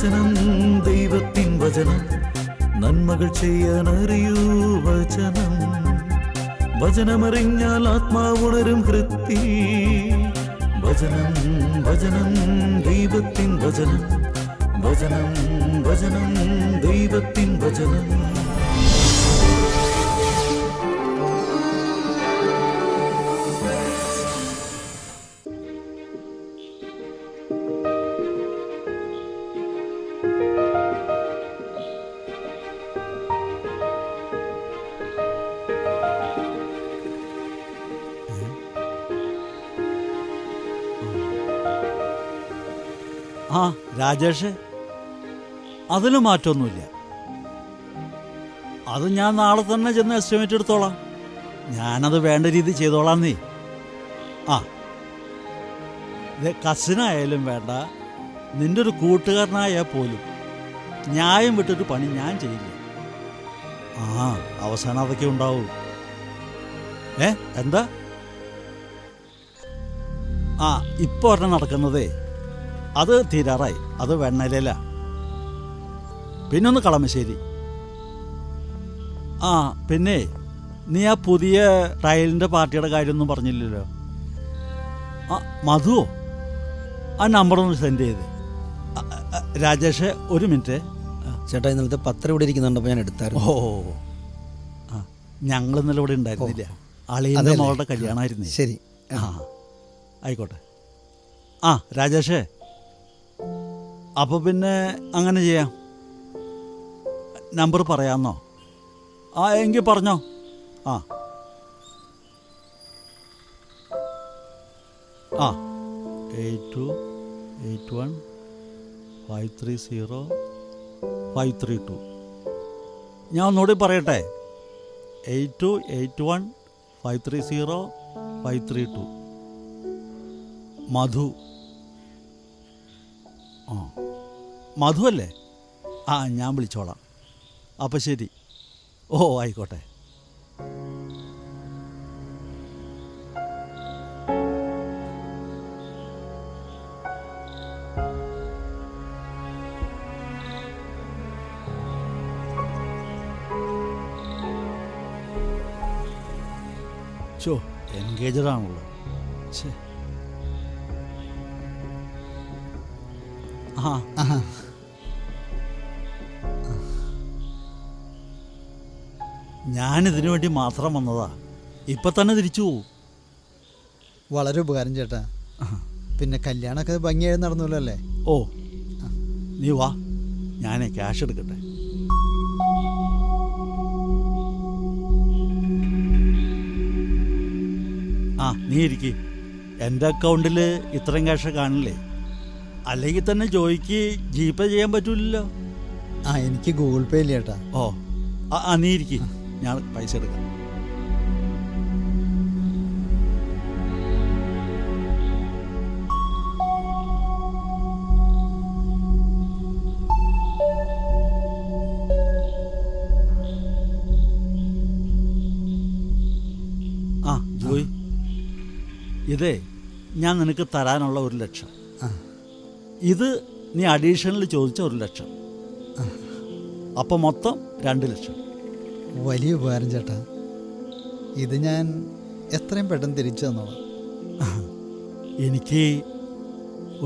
വചനം ദൈവത്തിൻ വചനം നന്മകൾ ചെയ്യാനറിയൂ വചനം. വചനമറിഞ്ഞാൽ ആത്മാവുണരും ഹൃത്തിൽ. വചനം വചനം ദൈവത്തിൻ വചനം. വചനം വചനം ദൈവത്തിൻ വചനം. ആ രാജേഷ്, അതിന് മാറ്റമൊന്നുമില്ല. അത് ഞാൻ നാളെ തന്നെ ചെന്ന് എസ്റ്റിമേറ്റ് എടുത്തോളാം. ഞാനത് വേണ്ട രീതി ചെയ്തോളാം. നീ ഇത് കസിനായാലും വേണ്ട, നിന്റെ ഒരു കൂട്ടുകാരനായാൽ പോലും ന്യായം വിട്ടൊരു പണി ഞാൻ ചെയ്യില്ല. അവസാനം അതൊക്കെ ഉണ്ടാവും. എന്താ ഇപ്പോൾ ഒരെണ്ണം നടക്കുന്നതേ, അത് തീരാറായി. അത് വെണ്ണയിലല്ല. പിന്നൊന്ന് കളമശ്ശേരി. പിന്നെ നീ ആ പുതിയ ടൈലിൻ്റെ പാർട്ടിയുടെ കാര്യമൊന്നും പറഞ്ഞില്ലല്ലോ. മധുവോ? ആ നമ്പറൊന്ന് സെൻഡ് ചെയ്ത്. രാജേഷ്, ഒരു മിനിറ്റ് ചേട്ടാ. ഇന്നലത്തെ പത്രം ഇവിടെ ഇരിക്കുന്നുണ്ടപ്പോൾ ഞാൻ എടുത്തായിരുന്നു. ഞങ്ങൾ ഇന്നലെ ഇവിടെ ഉണ്ടായിരുന്നില്ല. അളിയൻ്റെ മകളുടെ കല്യാണമായിരുന്നേ. ശരി, ആയിക്കോട്ടെ. രാജേഷേ, അപ്പോൾ പിന്നെ അങ്ങനെ ചെയ്യാം. നമ്പർ പറയാമെന്നോ? എങ്കിൽ പറഞ്ഞോ. 8281530532. ഞാൻ ഒന്നുകൂടി പറയട്ടെ. 8281530532. മധു. മധു അല്ലേ? ഞാൻ വിളിച്ചോളാം. അപ്പം ശരി. ആയിക്കോട്ടെ. എൻഗേജഡ് ആണല്ലോ. ഞാനിതിനു വേണ്ടി മാത്രം വന്നതാ. ഇപ്പം തന്നെ തിരിച്ചു പോവും. വളരെ ഉപകാരം ചേട്ടാ. പിന്നെ കല്യാണമൊക്കെ ഭംഗിയായി നടന്നല്ലോ അല്ലേ? നീ വാ, ഞാൻ ക്യാഷ് എടുക്കട്ടെ. നീ ഇരിക്ക്. എൻ്റെ അക്കൗണ്ടിൽ ഇത്രയും ക്യാഷ് കാണില്ലേ? അല്ലെങ്കിൽ തന്നെ ജോയിക്ക് ജിപേ ചെയ്യാൻ പറ്റൂലല്ലോ. എനിക്ക് ഗൂഗിൾ പേ ഇല്ല ചേട്ടാ. നീ ഇരിക്ക്, ഞാൻ പൈസ എടുക്കാം. ജോയ്, ഇതേ ഞാൻ നിനക്ക് തരാനുള്ള 1 ലക്ഷം. ഇത് നീ അഡീഷണൽ ചോദിച്ച 1 ലക്ഷം. അപ്പം മൊത്തം 2 ലക്ഷം. വലിയ ഉപകാരം ചേട്ടാ. ഇത് ഞാൻ എത്രയും പെട്ടെന്ന് തിരിച്ചു തന്നോളാം. എനിക്ക്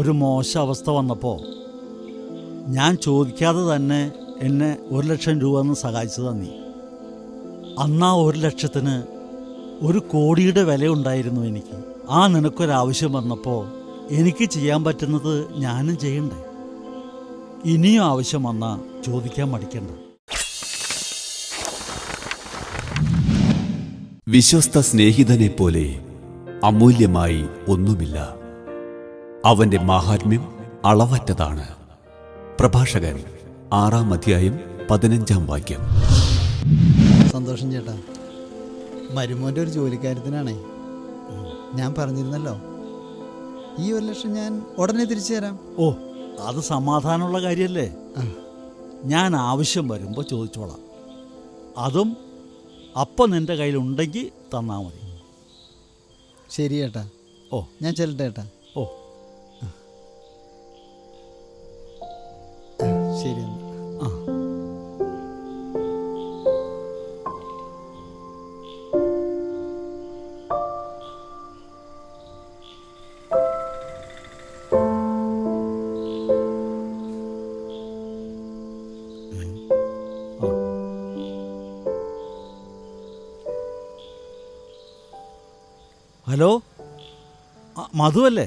ഒരു മോശം അവസ്ഥ വന്നപ്പോൾ ഞാൻ ചോദിക്കാതെ തന്നെ എന്നെ 1 ലക്ഷം രൂപ എന്ന് സഹായിച്ചതാണ് നീ. അന്ന് ആ 1 ലക്ഷത്തിന് 1 കോടിയുടെ വിലയുണ്ടായിരുന്നു എനിക്ക്. നിനക്കൊരാവശ്യം വന്നപ്പോൾ എനിക്ക് ചെയ്യാൻ പറ്റുന്നത് ഞാനും ചെയ്യണ്ടേ? ഇനിയും ആവശ്യം വന്നാൽ ചോദിക്കാൻ മടിക്കണ്ട. വിശ്വസ്ത സ്നേഹിതനെ പോലെ അമൂല്യമായി ഒന്നുമില്ല. അവന്റെ മാഹാത്മ്യം അളവറ്റതാണ്. പ്രഭാഷകൻ 6-ാം അധ്യായം 15-ാം വാക്യം. സന്തോഷം ചേട്ടാ. മരുമോൻ്റെ ഒരു ജോലിക്കാര്യത്തിനാണേ. ഞാൻ പറഞ്ഞിരുന്നല്ലോ, ഈ 1 ലക്ഷം ഞാൻ ഉടനെ തിരിച്ചു തരാം. അത് സമാധാനമുള്ള കാര്യമല്ലേ? ഞാൻ ആവശ്യം വരുമ്പോൾ ചോദിച്ചോളാം. അതും അപ്പം നിൻ്റെ കയ്യിലുണ്ടെങ്കിൽ തന്നാൽ മതി. ശരി ചേട്ടാ. ഞാൻ ചെല്ലട്ടെ ചേട്ടാ. ശരി എന്നാ. ആ ഹലോ, മധു അല്ലേ?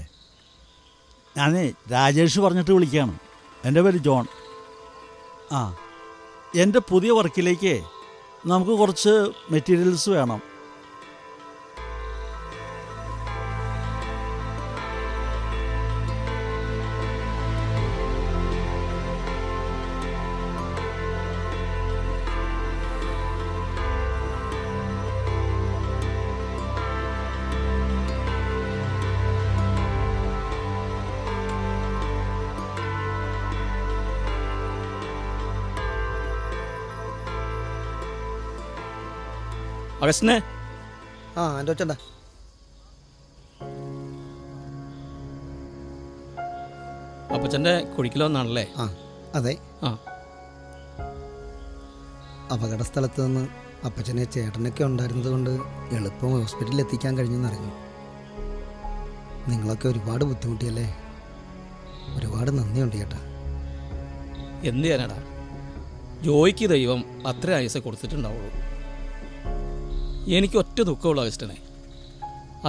ഞാനേ രാജേഷ് പറഞ്ഞിട്ട് വിളിക്കുകയാണ്. എൻ്റെ പേര് ജോൺ. ആ, എൻ്റെ പുതിയ വർക്കിലേക്ക് നമുക്ക് കുറച്ച് മെറ്റീരിയൽസ് വേണം. അഗസ്റ്റിനെ, ആ എൻ്റെ ഒച്ചണ്ട. അപ്പച്ചൻ്റെ കുഴിക്കലൊന്നാണല്ലേ? ആ അതെ. ആ, അപകട സ്ഥലത്ത് നിന്ന് അപ്പച്ചനെ ചേട്ടനൊക്കെ ഉണ്ടായിരുന്നത് കൊണ്ട് എളുപ്പം ഹോസ്പിറ്റലിൽ എത്തിക്കാൻ കഴിഞ്ഞെന്നറിഞ്ഞു. നിങ്ങളൊക്കെ ഒരുപാട് ബുദ്ധിമുട്ടിയല്ലേ. ഒരുപാട് നന്ദിയുണ്ട് ചേട്ടാ. എന്ത് ചെയ്യാനാടാ, ജോയിക്ക് ദൈവം അത്ര ആയുസ കൊടുത്തിട്ടുണ്ടാവുള്ളൂ. എനിക്ക് ഒറ്റ ദുഃഖമുള്ള അഗസ്റ്റിനെ,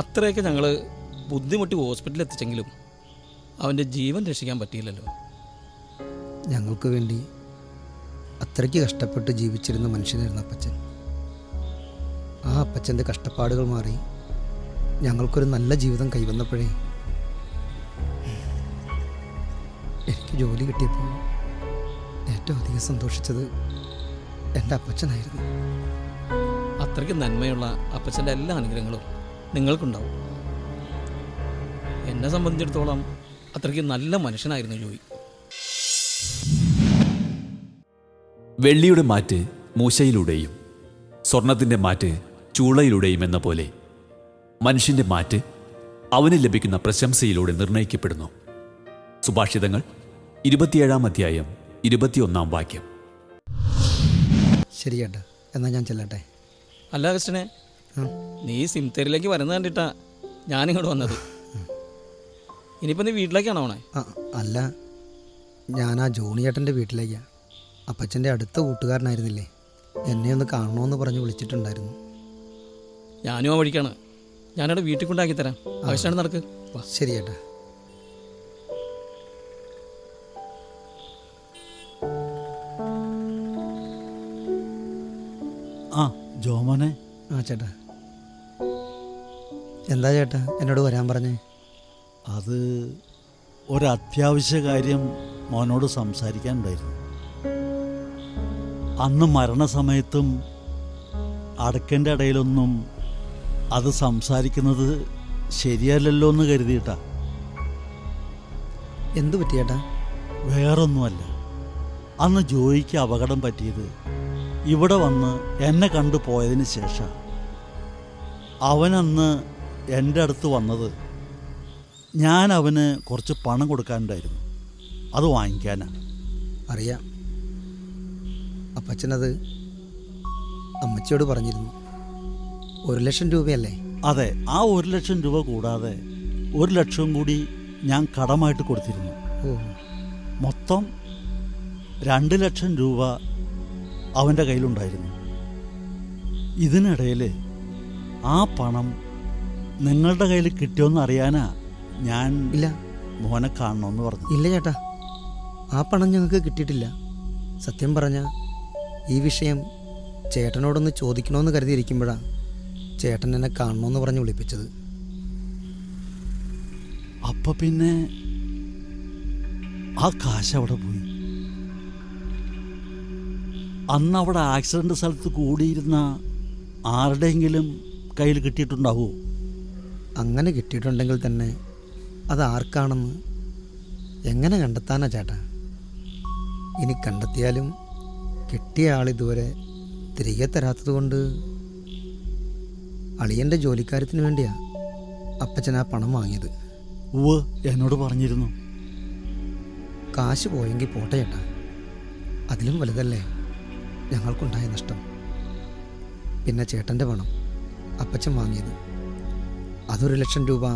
അത്രയൊക്കെ ഞങ്ങൾ ബുദ്ധിമുട്ടി ഹോസ്പിറ്റലിൽ എത്തിച്ചെങ്കിലും അവൻ്റെ ജീവൻ രക്ഷിക്കാൻ പറ്റിയില്ലല്ലോ. ഞങ്ങൾക്ക് വേണ്ടി അത്രയ്ക്ക് കഷ്ടപ്പെട്ട് ജീവിച്ചിരുന്ന മനുഷ്യനായിരുന്നു അപ്പച്ചൻ. ആ അപ്പച്ചൻ്റെ കഷ്ടപ്പാടുകൾ മാറി ഞങ്ങൾക്കൊരു നല്ല ജീവിതം കൈവന്നപ്പോഴേ എനിക്ക് ജോലി കിട്ടിയപ്പോൾ ഏറ്റവും അധികം സന്തോഷിച്ചത് എൻ്റെ അപ്പച്ചനായിരുന്നു. അത്രയ്ക്ക് നന്മയുള്ള അപ്പച്ചൻ്റെ എല്ലാ അനുഗ്രഹങ്ങളും നിങ്ങൾക്കുണ്ടാവും. എന്നെ സംബന്ധിച്ചിടത്തോളം അത്രയ്ക്ക് നല്ല മനുഷ്യനായിരുന്നു ജോയി. വെള്ളിയുടെ മാറ്റ് മൂശയിലൂടെയും സ്വർണത്തിൻ്റെ മാറ്റ് ചൂളയിലൂടെയും എന്ന പോലെ മനുഷ്യൻ്റെ മാറ്റ് അവന് ലഭിക്കുന്ന പ്രശംസയിലൂടെ നിർണയിക്കപ്പെടുന്നു. സുഭാഷിതങ്ങൾ 27-ാം 21 ശരി ചേട്ടാ, എന്നാൽ ഞാൻ ചെല്ലട്ടെ. അല്ല അഗസ്റ്റിനെ, നീ സിംതേരിലേക്ക് വരുന്നത് കണ്ടിട്ടാ ഞാനിങ്ങോട്ട് വന്നത്. ഇനിയിപ്പോൾ നീ വീട്ടിലേക്കാണോ പോണേ? അല്ല, ഞാൻ ആ ജോണിയേട്ടൻ്റെ വീട്ടിലേക്കാണ്. അപ്പച്ചൻ്റെ അടുത്ത കൂട്ടുകാരനായിരുന്നില്ലേ, എന്നെ ഒന്ന് കാണണമെന്ന് പറഞ്ഞ് വിളിച്ചിട്ടുണ്ടായിരുന്നു. ഞാനും ആ വഴിക്കാണ്. ഞാനവിടെ വീട്ടിൽ കൊണ്ടാക്കി തരാം. ആവശ്യമാണ്, നടക്ക്. ശരി ചേട്ടാ. ആ ജോമോനെ. ആ ചേട്ടാ, എന്താ ചേട്ടാ എന്നോട് വരാൻ പറഞ്ഞേ? അത് ഒരത്യാവശ്യ കാര്യം മോനോട് സംസാരിക്കാനുണ്ടായിരുന്നു. അന്ന് മരണസമയത്തും അടക്കൻ്റെ ഇടയിലൊന്നും അത് സംസാരിക്കുന്നത് ശരിയല്ലല്ലോ എന്ന് കരുതിയിട്ടാ. എന്തു പറ്റി ചേട്ടാ? വേറൊന്നുമല്ല, അന്ന് ജോയിക്ക് അപകടം പറ്റിയത് ഇവിടെ വന്ന് എന്നെ കണ്ടു പോയതിന് ശേഷം. അവനന്ന് എൻ്റെ അടുത്ത് വന്നത് ഞാൻ അവന് കുറച്ച് പണം കൊടുക്കാനുണ്ടായിരുന്നു, അത് വാങ്ങിക്കാനാണ്. അറിയാം, അപ്പച്ചനത് അമ്മച്ചിയോട് പറഞ്ഞിരുന്നു. 1,00,000 രൂപയല്ലേ? അതെ, ആ 1,00,000 രൂപ കൂടാതെ 1,00,000 കൂടി ഞാൻ കടമായിട്ട് കൊടുത്തിരുന്നു. ഓ, മൊത്തം 2,00,000 രൂപ അവൻ്റെ കയ്യിലുണ്ടായിരുന്നു. ഇതിനിടയിൽ ആ പണം നിങ്ങളുടെ കയ്യിൽ കിട്ടിയോന്ന് അറിയാനാ ഞാൻ ഇല്ല മോനെ കാണണമെന്ന് പറഞ്ഞു. ഇല്ല ചേട്ടാ, ആ പണം ഞങ്ങൾക്ക് കിട്ടിയിട്ടില്ല. സത്യം പറഞ്ഞാൽ ഈ വിഷയം ചേട്ടനോടൊന്ന് ചോദിക്കണമെന്ന് കരുതിയിരിക്കുമ്പോഴാണ് ചേട്ടൻ എന്നെ കാണണമെന്ന് പറഞ്ഞ് വിളിപ്പിച്ചത്. അപ്പം പിന്നെ ആ കാശ് അവിടെ പോയി. അന്ന് അവിടെ ആക്സിഡൻ്റ് സ്ഥലത്ത് കൂടിയിരുന്ന ആരുടെയെങ്കിലും കയ്യിൽ കിട്ടിയിട്ടുണ്ടാവുമോ? അങ്ങനെ കിട്ടിയിട്ടുണ്ടെങ്കിൽ തന്നെ അത് ആർക്കാണെന്ന് എങ്ങനെ കണ്ടെത്താനാ ചേട്ടാ? ഇനി കണ്ടെത്തിയാലും കിട്ടിയ ആളിതുവരെ തിരികെ തരാത്തത് കൊണ്ട് അളിയൻ്റെ ജോലിക്കാര്യത്തിന് വേണ്ടിയാ അപ്പച്ചൻ ആ പണം വാങ്ങിയത്. ഉവ്വ്, എന്നോട് പറഞ്ഞിരുന്നു. കാശ് പോയെങ്കിൽ പോട്ടെ ചേട്ടാ, അതിലും വലുതല്ലേ ഞങ്ങൾക്കുണ്ടായ നഷ്ടം. പിന്നെ ചേട്ടൻ്റെ പണം അപ്പച്ചൻ വാങ്ങിയത്, അതൊരു 1,00,000 രൂപ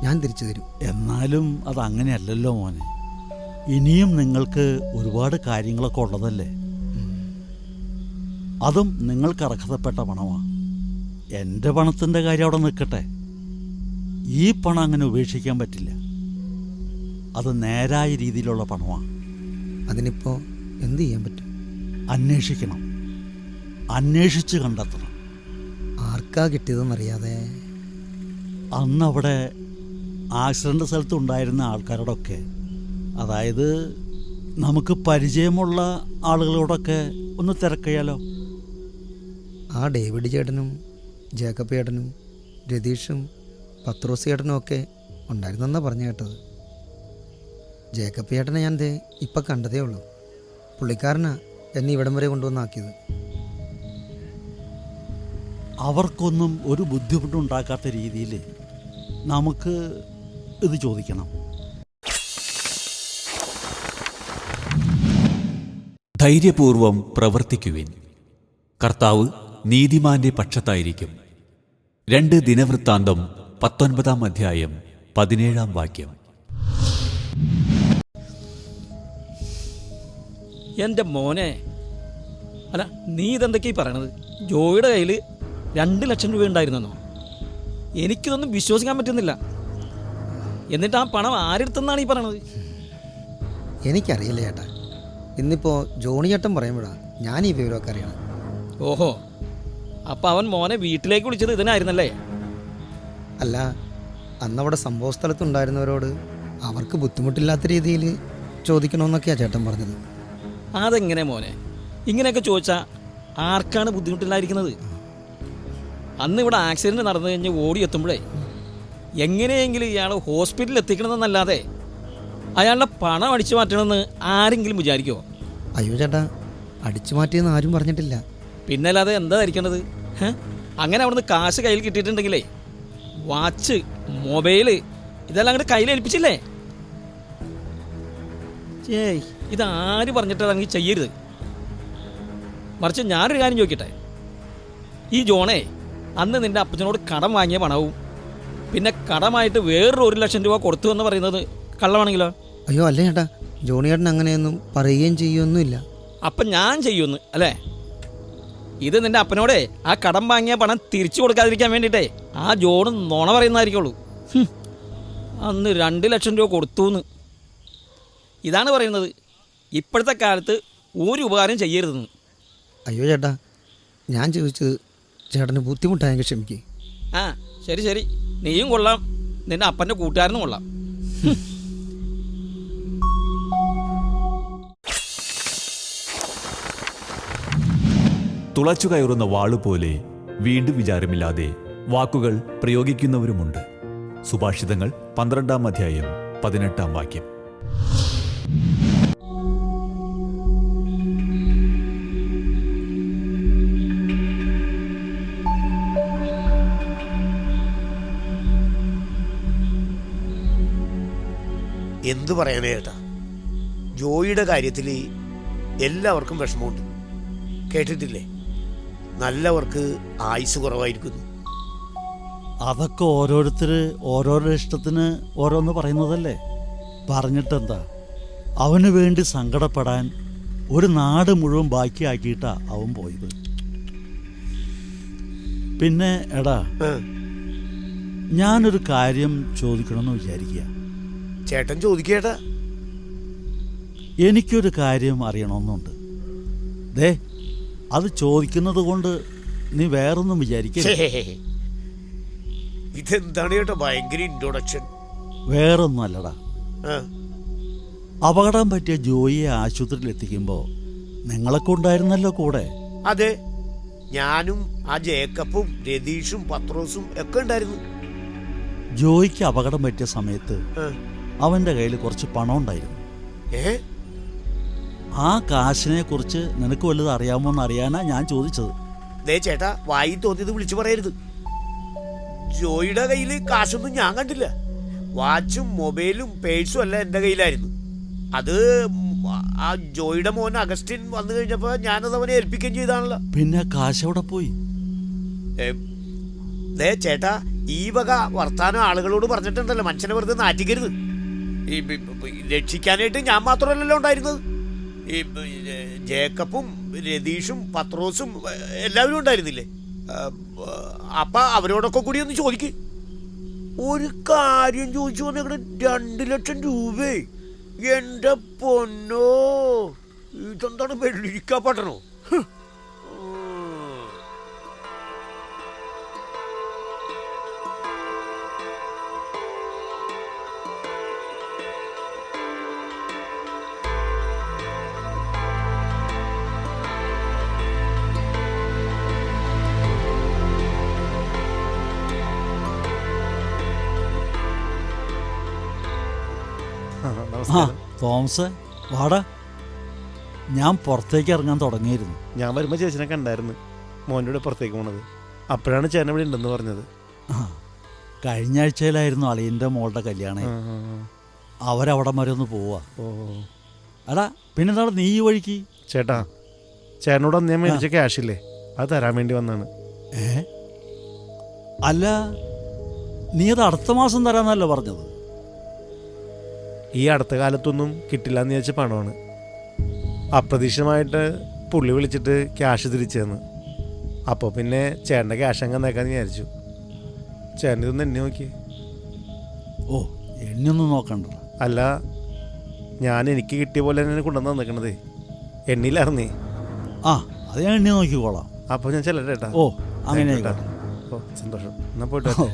ഞാൻ തിരിച്ചു തരും. എന്നാലും അതങ്ങനെയല്ലല്ലോ മോനെ. ഇനിയും നിങ്ങൾക്ക് ഒരുപാട് കാര്യങ്ങളൊക്കെ ഉള്ളതല്ലേ. അതും നിങ്ങൾക്ക് അർഹതപ്പെട്ട പണമാണ്. എൻ്റെ പണത്തിൻ്റെ കാര്യം അവിടെ നിൽക്കട്ടെ. ഈ പണം അങ്ങനെ ഉപേക്ഷിക്കാൻ പറ്റില്ല. അത് നേരായ രീതിയിലുള്ള പണമാണ്. അതിനിപ്പോൾ എന്ത് ചെയ്യാൻ പറ്റും? അന്വേഷിക്കണം, അന്വേഷിച്ച് കണ്ടെത്തണം. ആർക്കാ കിട്ടിയതെന്നറിയാതെ അന്നവിടെ ആക്സിഡൻ്റ് സ്ഥലത്തുണ്ടായിരുന്ന ആൾക്കാരോടൊക്കെ, അതായത് നമുക്ക് പരിചയമുള്ള ആളുകളോടൊക്കെ ഒന്ന് തിരക്കിയാലോ? ആ ഡേവിഡ് ചേട്ടനും ജേക്കബ് ചേട്ടനും രതീഷും പത്രോസ് ചേട്ടനും ഒക്കെ ഉണ്ടായിരുന്നെന്നാണ് പറഞ്ഞു കേട്ടത്. ജേക്കബ് ചേട്ടനെ ഞാൻ ഇപ്പം കണ്ടതേ ഉള്ളൂ. പുള്ളിക്കാരനാ എന്നെ ഇവിടം വരെ കൊണ്ടുവന്നാക്കിയത്. അവർക്കൊന്നും ഒരു ബുദ്ധിമുട്ടുണ്ടാക്കാത്ത രീതിയിൽ നമുക്ക് ഇത് ചോദിക്കണം. ധൈര്യപൂർവം പ്രവർത്തിക്കുവിൻ. കർത്താവ് നീതിമാന്റെ പക്ഷത്തായിരിക്കും. 2 ദിനവൃത്താന്തം 19-ാം അധ്യായം 17-ാം വാക്യം. എൻ്റെ മോനെ, അല്ല നീ ഇതെന്തൊക്കെയാ പറയണത്? ജോയിയുടെ കയ്യിൽ 2,00,000 രൂപ ഉണ്ടായിരുന്നെന്നോ? എനിക്കിതൊന്നും വിശ്വസിക്കാൻ പറ്റുന്നില്ല. എന്നിട്ട് ആ പണം ആരെടുത്തെന്നാണ് ഈ പറയണത്? എനിക്കറിയില്ല ചേട്ടാ. ഇന്നിപ്പോൾ ജോണി ചേട്ടൻ പറയുമ്പോഴാണ് ഞാൻ ഈ വിവരമൊക്കെ അറിയണം. ഓഹോ, അപ്പം അവൻ മോനെ വീട്ടിലേക്ക് വിളിച്ചത് ഇതിനായിരുന്നല്ലേ? അല്ല, അന്നവിടെ സംഭവ സ്ഥലത്തുണ്ടായിരുന്നവരോട് അവർക്ക് ബുദ്ധിമുട്ടില്ലാത്ത രീതിയിൽ ചോദിക്കണമെന്നൊക്കെയാണ് ചേട്ടൻ പറഞ്ഞത്. അതെങ്ങനെ മോനെ? ഇങ്ങനെയൊക്കെ ചോദിച്ചാൽ ആർക്കാണ് ബുദ്ധിമുട്ടില്ലായിരിക്കുന്നത്? അന്ന് ഇവിടെ ആക്സിഡൻറ്റ് നടന്നു കഴിഞ്ഞ് ഓടിയെത്തുമ്പോഴേ എങ്ങനെയെങ്കിലും ഇയാൾ ഹോസ്പിറ്റലിൽ എത്തിക്കണമെന്നല്ലാതെ അയാളുടെ പണം അടിച്ചു മാറ്റണമെന്ന് ആരെങ്കിലും വിചാരിക്കുമോ? അയ്യോ ചേട്ടാ, അടിച്ചു മാറ്റിയെന്ന് ആരും പറഞ്ഞിട്ടില്ല. പിന്നല്ലാതെ എന്താ ധരിക്കണത്? അങ്ങനെ അവിടുന്ന് കാശ് കയ്യിൽ കിട്ടിയിട്ടുണ്ടെങ്കിലേ വാച്ച്, മൊബൈല് ഇതെല്ലാം അങ്ങോട്ട് കയ്യിലേൽപ്പിച്ചില്ലേ? ഏയ്, ഇതാര് പറഞ്ഞിട്ടാണെങ്കിൽ ചെയ്യരുത്. മറിച്ച് ഞാനൊരു കാര്യം ചോദിക്കട്ടെ. ഈ ജോണേ അന്ന് നിൻ്റെ അപ്പച്ചനോട് കടം വാങ്ങിയ പണവും പിന്നെ കടമായിട്ട് വേറൊരു 1,00,000 രൂപ കൊടുത്തു എന്ന് പറയുന്നത് കള്ളമാണെങ്കിലോ? അയ്യോ അല്ല ചേട്ടാ, ജോണിയേട്ടൻ അങ്ങനെയൊന്നും പറയുകയും ചെയ്യുകയൊന്നുമില്ല. അപ്പം ഞാൻ ചെയ്യുമെന്ന് അല്ലേ? ഇത് നിൻ്റെ അപ്പനോടെ ആ കടം വാങ്ങിയ പണം തിരിച്ചു കൊടുക്കാതിരിക്കാൻ വേണ്ടിയിട്ടേ ആ ജോണ് നുണ പറയുന്നതായിരിക്കുള്ളൂ. അന്ന് 2,00,000 രൂപ കൊടുത്തു എന്ന് ഇതാണ് പറയുന്നത്. ഇപ്പോഴത്തെ കാലത്ത് ഒരു ഉപകാരം ചെയ്യരുതെന്ന്. അയ്യോ ചേട്ടാ, ഞാൻ ചോദിച്ചത് ചേട്ടന് ബുദ്ധിമുട്ടായെങ്കിൽ ക്ഷമിക്കേ. ആ ശരി ശരി, നീയും കൊള്ളാം, നിൻ്റെ അപ്പൻ്റെ കൂട്ടുകാരനും കൊള്ളാം. തുളച്ചു കയറുന്ന വാളുപോലെ വീണ്ടും വിചാരമില്ലാതെ വാക്കുകൾ പ്രയോഗിക്കുന്നവരുമുണ്ട്. സുഭാഷിതങ്ങൾ 12-ാം അധ്യായം 18-ാം വാക്യം. എന്തു പറയാനേ ചേട്ടാ, ജോയിയുടെ കാര്യത്തിൽ എല്ലാവർക്കും വിഷമമുണ്ട്. കേട്ടിട്ടില്ലേ, നല്ലവർക്ക് ആയുസ് കുറവായിരിക്കുന്നു. അതൊക്കെ ഓരോരുത്തർ ഓരോരോ ഇഷ്ടത്തിന് ഓരോന്ന് പറയുന്നതല്ലേ. പറഞ്ഞിട്ടെന്താ, അവന് വേണ്ടി സങ്കടപ്പെടാൻ ഒരു നാട് മുഴുവൻ ബാക്കിയാക്കിയിട്ടാ അവൻ പോയത്. പിന്നെ എടാ, ഞാനൊരു കാര്യം ചോദിക്കണമെന്ന് വിചാരിക്കുക. ചേട്ടൻ ചോദിക്കേട്ടാ. എനിക്കൊരു കാര്യം അറിയണമെന്നുണ്ട്. ദേ, അത് ചോദിക്കുന്നത് കൊണ്ട് നീ വേറൊന്നും വിചാരിക്കരുത്. ഇതെന്താണ് ചേട്ടാ ഭയങ്കര ഇൻട്രൊഡക്ഷൻ? വേറൊന്നും അല്ലടാ, അപകടം പറ്റിയ ജോയിയെ ആശുപത്രിയിൽ എത്തിക്കുമ്പോൾ നിങ്ങളൊക്കെ ഉണ്ടായിരുന്നല്ലോ കൂടെ. അതെ, ഞാനും ആ ജേക്കബും രതീഷും പത്രോസും ഒക്കെ ഉണ്ടായിരുന്നു. ജോയിക്ക് അപകടം പറ്റിയ സമയത്ത് അവൻ്റെ കയ്യിൽ കുറച്ച് പണം ഉണ്ടായിരുന്നു. ആ കാശിനെ കുറിച്ച് നിനക്ക് വല്ലത് അറിയാമോന്ന് അറിയാനാ ഞാൻ ചോദിച്ചത്. ദേ ചേട്ടാ, വായി തോന്നിയത് വിളിച്ചു പറയരുത്. ജോയിയുടെ കയ്യിൽ കാശൊന്നും ഞാൻ കണ്ടില്ല. വാച്ചും മൊബൈലും പേഴ്സും എല്ലാം എൻ്റെ കയ്യിലായിരുന്നു. അത് ആ ജോയിയുടെ മോൻ അഗസ്റ്റിൻ വന്നു കഴിഞ്ഞപ്പോൾ ഞാനത് അവനെ ഏൽപ്പിക്കുകയും ചെയ്താണല്ലോ. പിന്നെ കാശ് എവിടെ പോയി? ദേ ചേട്ടാ, ഈ വക വർത്താനം ആളുകളോട് പറഞ്ഞിട്ടുണ്ടല്ലോ, മനുഷ്യനെ വെറുതെ നാറ്റിക്കരുത്. ഈ രക്ഷിക്കാനായിട്ട് ഞാൻ മാത്രമല്ലല്ലോ ഉണ്ടായിരുന്നത്. ഈ ജേക്കബും രതീഷും പത്രോസും എല്ലാവരും ഉണ്ടായിരുന്നില്ലേ? അപ്പം അവരോടൊക്കെ കൂടി ഒന്ന് ചോദിക്ക്. ഒരു കാര്യം ചോദിച്ചു വന്നേക്കണ 2 ലക്ഷം രൂപയെ. എൻ്റെ പൊന്നോ, ഇതെന്താണ് വെള്ളിരിക്കാ പട്ടണോ? ആ തോമസ് വാടാ, ഞാൻ പുറത്തേക്ക് ഇറങ്ങാൻ തുടങ്ങിയിരുന്നു. ഞാൻ വരുമ്പോൾ ചേച്ചിനെ കണ്ടായിരുന്നു മോൻ്റെ കൂടെ പുറത്തേക്ക് പോണത്. അപ്പോഴാണ് ചേട്ടൻ ഇവിടെ ഉണ്ടെന്ന് പറഞ്ഞത്. ആ കഴിഞ്ഞ ആഴ്ചയിലായിരുന്നു അളിയൻ്റെ മോളുടെ കല്യാണം. അവരവിടെ വരെ ഒന്ന് പോവാ. ഓ എടാ പിന്നെന്താണ് നീ ഈ വഴിക്ക്? ചേട്ടാ, ചേട്ടനോട് അന്ന് ഞാൻ മേടിച്ച ക്യാഷില്ലേ, അത് തരാൻ വേണ്ടി വന്നാണ്. അല്ല, നീ അത് അടുത്ത മാസം തരാന്നല്ലോ പറഞ്ഞത്. ഈ അടുത്ത കാലത്തൊന്നും കിട്ടില്ല എന്ന് ചോദിച്ച പണമാണ്. അപ്രതീക്ഷിതമായിട്ട് പുള്ളി വിളിച്ചിട്ട് ക്യാഷ് തിരിച്ചു തന്നു. അപ്പോൾ പിന്നെ ചേട്ടൻ്റെ ക്യാഷ് അങ്ങ് നേക്കാന്ന് വിചാരിച്ചു. ചേട്ടൻ ഇതൊന്ന് എണ്ണി നോക്കി. ഓ എണ്ണൊന്നും നോക്കണ്ട. അല്ല, ഞാൻ എനിക്ക് കിട്ടിയ പോലെ തന്നെ കൊണ്ടുവന്ന് തന്നിക്കണത്. എണ്ണിയിലായിരുന്നേ. ആ അത് ഞാൻ എണ്ണി നോക്കിക്കോളാം. അപ്പോൾ ഞാൻ ചെല്ലട്ടെ ചേട്ടാ. ഓ അങ്ങനെ ആയിക്കോട്ടെ. ഓ സന്തോഷം. എന്നാൽ പോയിട്ട് വരട്ടെ.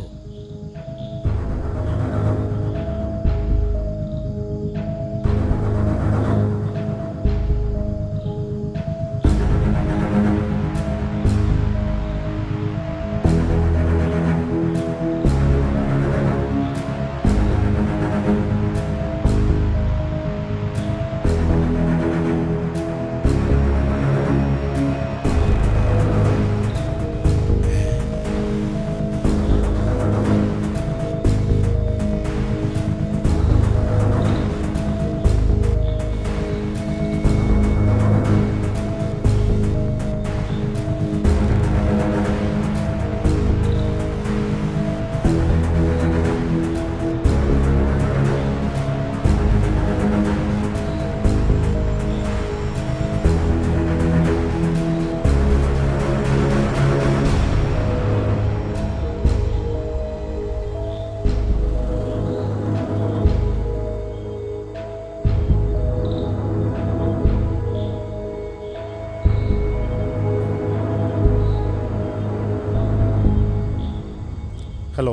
ഹലോ.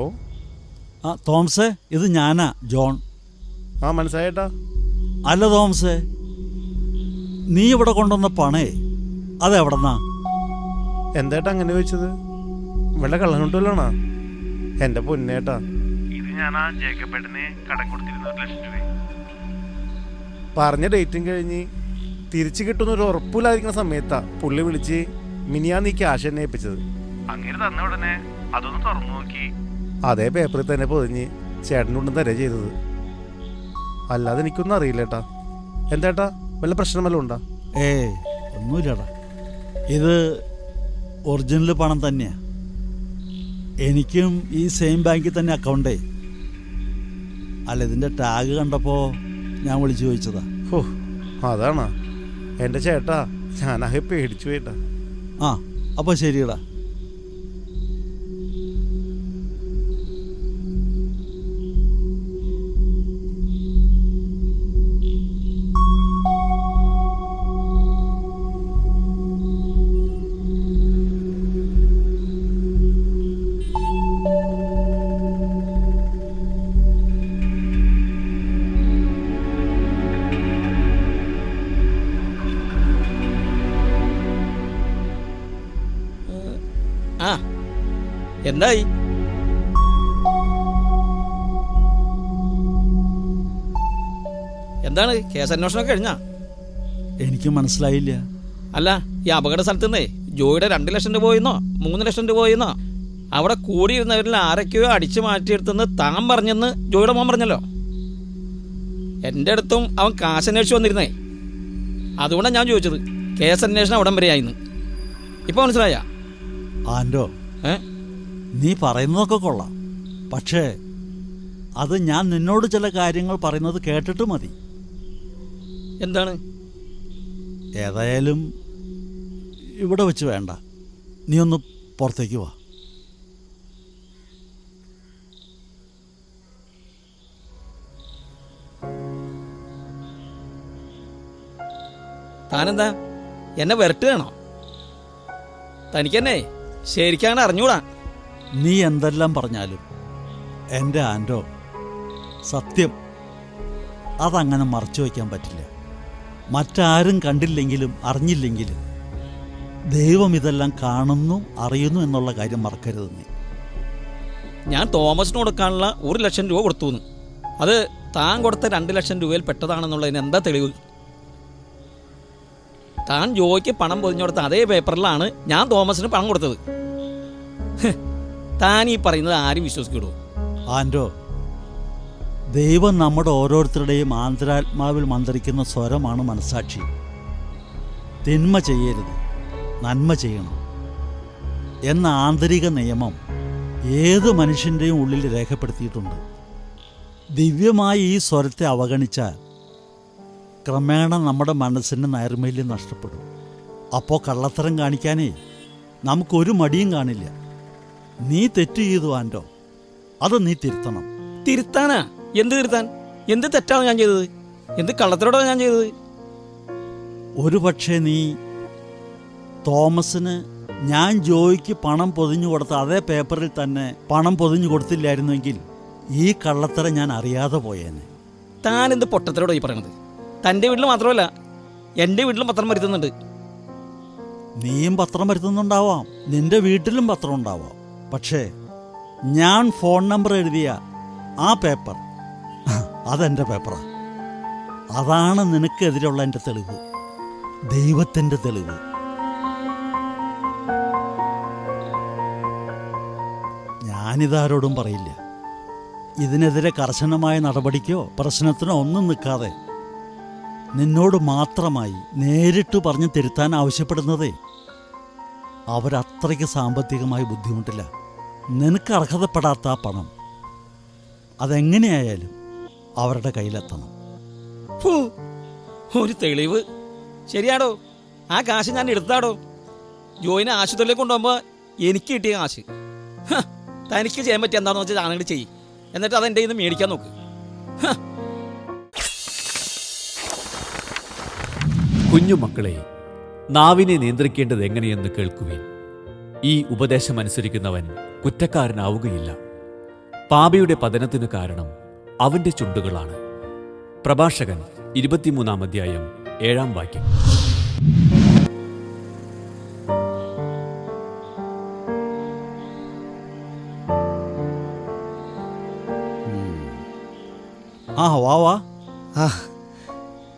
ആ തോമസേ, ഇത് ഞാനാ, ജോൺ. ആ മനസ്സിലായേട്ടാ. അല്ല തോമസേ, നീ ഇവിടെ കൊണ്ടുവന്ന പണേ അതെവിടെന്നാ? എന്തായിട്ടാ അങ്ങനെ ചോദിച്ചത്? ഇവിടെ കള്ളനോട്ടല്ലോണാ? എൻ്റെ പൊന്നേട്ടാ, ഇത് ഞാൻ ആ ജേക്കബേട്ടനെ കടം കൊടുത്തിരുന്ന 1 ലക്ഷം രൂപ പറഞ്ഞ ഡേറ്റും കഴിഞ്ഞ് തിരിച്ചു കിട്ടുന്നൊരു ഉറപ്പില്ലാതിരിക്കുന്ന സമയത്താ പുള്ളി വിളിച്ച് മിനിയാന്ന് ഈ ക്യാഷ് എന്നെ ഏൽപ്പിച്ചത്. അങ്ങനെ തന്ന ഉടനെ അതൊന്ന് തുറന്നു നോക്കി അതേ പേപ്പറിൽ തന്നെ പൊതിഞ്ഞ് ചേട്ടനോടും തരേ ചെയ്തത്. അല്ലാതെ എനിക്കൊന്നും അറിയില്ലേട്ടാ. എന്താട്ടാ, വല്ല പ്രശ്നം വല്ലതും ഉണ്ടോ? ഒന്നുമില്ലടാ, ഇത് ഒറിജിനൽ പണം തന്നെയാ. എനിക്കും ഈ സെയിം ബാങ്കിൽ തന്നെ അക്കൗണ്ടേ. അല്ല, ഇതിൻ്റെ ടാഗ് കണ്ടപ്പോൾ ഞാൻ വിളിച്ചു ചോദിച്ചതാ. ഓ അതാണോ? എൻ്റെ ചേട്ടാ, ഞാനാകെ പേടിച്ചു പോയിട്ടാ. ആ അപ്പോൾ ശരിയടാ. ആ എന്തായി? എന്താണ് കേസ് അന്വേഷണം കഴിഞ്ഞാ? എനിക്ക് മനസ്സിലായില്ല. അല്ല, ഈ അപകട സ്ഥലത്ത് നിന്നേ ജോയിയുടെ 2 ലക്ഷം രൂപ പോയിന്നോ 3 ലക്ഷം രൂപ പോയിന്നോ അവിടെ കൂടിയിരുന്നവരിൽ ആരൊക്കെയോ അടിച്ചു മാറ്റിയെടുത്തെന്ന് താൻ പറഞ്ഞെന്ന് ജോയിയുടെ മോൻ പറഞ്ഞല്ലോ. എൻ്റെ അടുത്തും അവൻ കാശ് അന്വേഷിച്ച് വന്നിരുന്നേ. അതുകൊണ്ടാണ് ഞാൻ ചോദിച്ചത്. കേസ് അന്വേഷണം അവിടം വരെ ആയിന്ന്. ഇപ്പൊ മനസ്സിലായ? ആൻഡോ, നീ പറയുന്നതൊക്കെ കൊള്ളാം, പക്ഷേ അത് ഞാൻ നിന്നോട് ചില കാര്യങ്ങൾ പറയുന്നത് കേട്ടിട്ട് മതി. എന്താണ്? ഏതായാലും ഇവിടെ വെച്ച് വേണ്ട, നീ ഒന്ന് പുറത്തേക്ക് വാ. താനെന്താ എന്നെ വരട്ടുകയാണോ? തനിക്കെന്നെ ശരിക്കാണ് അറിഞ്ഞൂടാ. നീ എന്തെല്ലാം പറഞ്ഞാലും എൻ്റെ ആൻഡോ, സത്യം അതങ്ങനെ മറച്ചു വയ്ക്കാൻ പറ്റില്ല. മറ്റാരും കണ്ടില്ലെങ്കിലും അറിഞ്ഞില്ലെങ്കിലും ദൈവം ഇതെല്ലാം കാണുന്നു, അറിയുന്നു എന്നുള്ള കാര്യം മറക്കരുത് നീ. ഞാൻ തോമസിന് കൊടുക്കാനുള്ള 1 ലക്ഷം രൂപ കൊടുത്തു. അത് താൻ കൊടുത്ത 2 ലക്ഷം രൂപയിൽ പെട്ടതാണെന്നുള്ളതിന് എന്താ തെളിവ്? താൻ ജോയ്ക്ക് പണം പൊതിഞ്ഞു കൊടുത്ത അതേ പേപ്പറിലാണ് ഞാൻ തോമസിന് പണം കൊടുത്തത്. താൻ ഈ പറയുന്നത് ആരും വിശ്വസിക്കിടുമോ? ആൻഡോ, ദൈവം നമ്മുടെ ഓരോരുത്തരുടെയും ആന്തരാത്മാവിൽ മന്ത്രിക്കുന്ന സ്വരമാണ് മനസ്സാക്ഷി. തിന്മ ചെയ്യരുത്, നന്മ ചെയ്യണം എന്ന ആന്തരിക നിയമം ഏത് മനുഷ്യൻ്റെയും ഉള്ളിൽ രേഖപ്പെടുത്തിയിട്ടുണ്ട്. ദിവ്യമായ ഈ സ്വരത്തെ അവഗണിച്ചാൽ ക്രമേണ നമ്മുടെ മനസ്സിന് നൈർമല്യം നഷ്ടപ്പെടും. അപ്പോൾ കള്ളത്തരം കാണിക്കാനേ നമുക്കൊരു മടിയും കാണില്ല. നീ തെറ്റ് ചെയ്തു ആൻഡോ, അത് നീ തിരുത്തണം. തിരുത്താനാ? എന്ത് തിരുത്താൻ? എന്ത് തെറ്റാണ് ഞാൻ ചെയ്തത്? എന്ത് കള്ളത്തരോടാണ് ഞാൻ ചെയ്തത്? ഒരു പക്ഷേ നീ തോമസിന് ഞാൻ ജോയ്ക്ക് പണം പൊതിഞ്ഞു കൊടുത്ത അതേ പേപ്പറിൽ തന്നെ പണം പൊതിഞ്ഞു കൊടുത്തില്ലായിരുന്നെങ്കിൽ ഈ കള്ളത്തരം ഞാൻ അറിയാതെ പോയേനെ. താൻ എന്ത് പൊട്ടത്തരോടാണ് ഈ പറയണത്? തൻ്റെ വീട്ടിൽ മാത്രമല്ല, എൻ്റെ വീട്ടിലും പത്രം വരുത്തുന്നുണ്ട്. നീയും പത്രം വരുത്തുന്നുണ്ടാവാം, നിന്റെ വീട്ടിലും പത്രം ഉണ്ടാവാം. പക്ഷേ ഞാൻ ഫോൺ നമ്പർ എഴുതിയ ആ പേപ്പർ, അതെൻ്റെ പേപ്പറാണ്. അതാണ് നിനക്കെതിരുള്ള എൻ്റെ തെളിവ്, ദൈവത്തിൻ്റെ തെളിവ്. ഞാനിതാരോടും പറയില്ല. ഇതിനെതിരെ കർശനമായ നടപടിക്കോ പ്രശ്നത്തിനോ ഒന്നും നിൽക്കാതെ നിന്നോട് മാത്രമായി നേരിട്ട് പറഞ്ഞ് തിരുത്താൻ ആവശ്യപ്പെടുന്നതേ അവരത്രയ്ക്ക് സാമ്പത്തികമായി ബുദ്ധിമുട്ടില്ല. നിനക്ക് അർഹതപ്പെടാത്ത ആ പണം അതെങ്ങനെയായാലും അവരുടെ കയ്യിലെത്തണം. ഒരു തെളിവ്? ശരിയാടോ, ആ കാശ് ഞാൻ എടുത്താടോ. ജോയിനെ ആശുപത്രിയിലേക്ക് കൊണ്ടുപോകുമ്പോൾ എനിക്ക് കിട്ടിയ കാശ്. തനിക്ക് ചെയ്യാൻ പറ്റിയ എന്താണെന്ന് വെച്ചാൽ ആണെങ്കിൽ ചെയ്യും, എന്നിട്ട് അതെൻ്റെ കയ്യിൽ നിന്ന് മേടിക്കാൻ നോക്ക്. കുഞ്ഞുമക്കളെ, നാവിനെ നിയന്ത്രിക്കേണ്ടത് എങ്ങനെയെന്ന് കേൾക്കുവിൻ. ഈ ഉപദേശമനുസരിക്കുന്നവൻ കുറ്റക്കാരനാവുകയില്ല. പാപിയുടെ പതനത്തിനു കാരണം അവന്റെ ചുണ്ടുകളാണ്. പ്രഭാഷകൻ 23-ാം അധ്യായം 7-ാം വാക്യം. വാ വാ.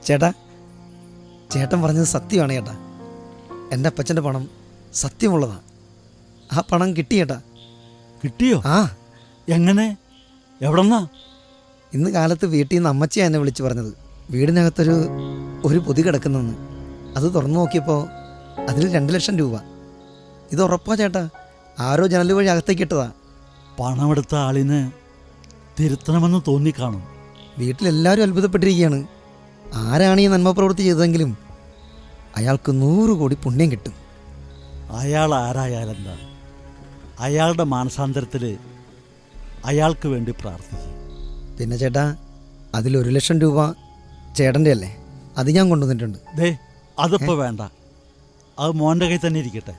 ചേട്ടാ, ചേട്ടൻ പറഞ്ഞത് സത്യമാണ് ചേട്ടാ. എൻ്റെ അപ്പച്ചൻ്റെ പണം സത്യമുള്ളതാണ്. ആ പണം കിട്ടി ചേട്ടാ. കിട്ടിയോ? ആ. എങ്ങനെ? എവിടെന്നാ? ഇന്ന് കാലത്ത് വീട്ടിൽ നിന്ന് അമ്മച്ചിയാണ് എന്നെ വിളിച്ച് പറഞ്ഞത്. വീടിനകത്തൊരു പൊതി കിടക്കുന്നെന്ന്. അത് തുറന്നു നോക്കിയപ്പോൾ അതിൽ 2 ലക്ഷം രൂപ. ഇത് ഉറപ്പാ ചേട്ടാ, ആരോ ജനൽ വഴി അകത്തേക്ക് ഇട്ടതാ. പണമെടുത്ത ആളിന് തിരുത്തണമെന്ന് തോന്നിക്കാണും. വീട്ടിലെല്ലാവരും അത്ഭുതപ്പെട്ടിരിക്കുകയാണ്. ആരാണ് ഈ നന്മ പ്രവൃത്തി ചെയ്തതെങ്കിലും അയാൾക്ക് 100 കോടി പുണ്യം കിട്ടും. അയാൾ ആരായാലെന്താ, അയാളുടെ മാനസാന്തരത്തിൽ അയാൾക്ക് വേണ്ടി പ്രാർത്ഥിക്കും. പിന്നെ ചേട്ടാ, അതിൽ 1 ലക്ഷം രൂപ ചേട്ടൻ്റെ അല്ലേ? അത് ഞാൻ കൊണ്ടുവന്നിട്ടുണ്ട്. ദേ, അതിപ്പോൾ വേണ്ട, അത് മോൻ്റെ കയ്യിൽ തന്നെ ഇരിക്കട്ടെ.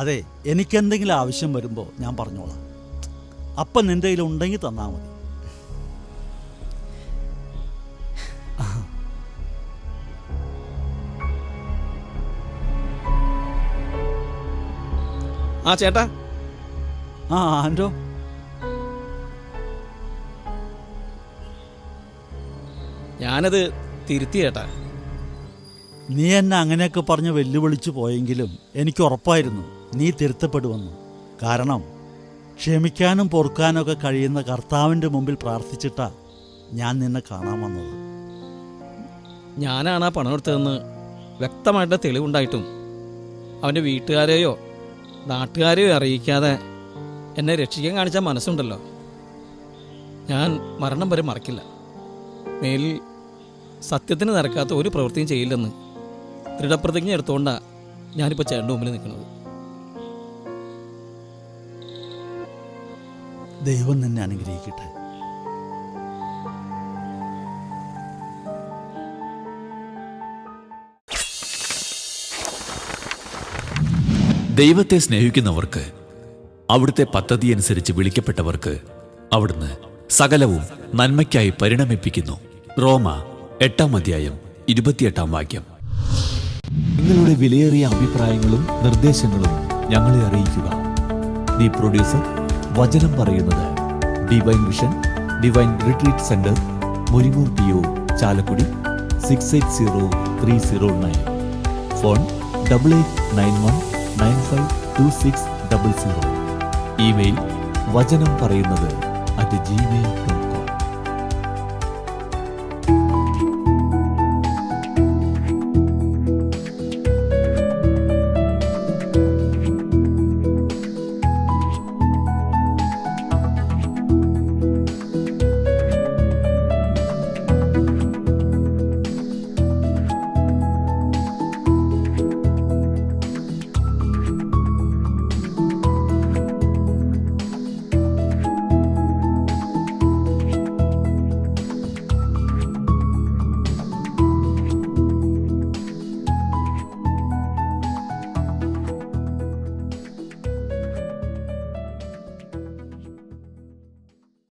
അതെ, എനിക്കെന്തെങ്കിലും ആവശ്യം വരുമ്പോൾ ഞാൻ പറഞ്ഞോളാം. അപ്പം നിൻ്റെ കയ്യിൽ ഉണ്ടെങ്കിൽ തന്നാൽ മതി. ആ ചേട്ടാ. ആൻഡോ, ഞാനത് തിരുത്തി ചേട്ടാ. നീ എന്നെ അങ്ങനെയൊക്കെ പറഞ്ഞ് വെല്ലുവിളിച്ചു പോയെങ്കിലും എനിക്ക് ഉറപ്പായിരുന്നു നീ തിരുത്തപ്പെടുമെന്ന്. കാരണം ക്ഷമിക്കാനും പൊറുക്കാനൊക്കെ കഴിയുന്ന കർത്താവിൻ്റെ മുമ്പിൽ പ്രാർത്ഥിച്ചിട്ടാ ഞാൻ നിന്നെ കാണാൻ വന്നത്. ഞാനാണ് ആ പണം എടുത്തതെന്ന് വ്യക്തമായിട്ട് തെളിവുണ്ടായിട്ടും അവൻ്റെ വീട്ടുകാരെയോ നാട്ടുകാരെയോ അറിയിക്കാതെ എന്നെ രക്ഷിക്കാൻ കാണിച്ച മനസ്സുണ്ടല്ലോ, ഞാൻ മരണം വരെ മറക്കില്ല. മേലിൽ സത്യത്തിന് നിരക്കാത്ത ഒരു പ്രവൃത്തിയും ചെയ്യില്ലെന്ന് ദൃഢപ്രതിജ്ഞ എടുത്തുകൊണ്ടാണ് ഞാനിപ്പോൾ ചേട്ടൻ്റെ മുമ്പിൽ നിൽക്കുന്നത്. ദൈവം നിന്നെ അനുഗ്രഹിക്കട്ടെ. ദൈവത്തെ സ്നേഹിക്കുന്നവർക്ക്, അവിടുത്തെ പദ്ധതി അനുസരിച്ച് വിളിക്കപ്പെട്ടവർക്ക് അവിടുന്ന് സകലവും നന്മയ്ക്കായി പരിണമിപ്പിക്കുന്നു. റോമ 8:28 നിങ്ങളുടെ വിലയേറിയ അഭിപ്രായങ്ങളും നിർദ്ദേശങ്ങളും ഞങ്ങളെ അറിയിക്കുക. ദി പ്രൊഡ്യൂസർ, വചനം പറയുന്നത്, divine vision, divine retreat centre, Muringoor PO, Chalakudy 680309. Phone 8891952600. Email വചനം പറയുന്നത് @gmail.com.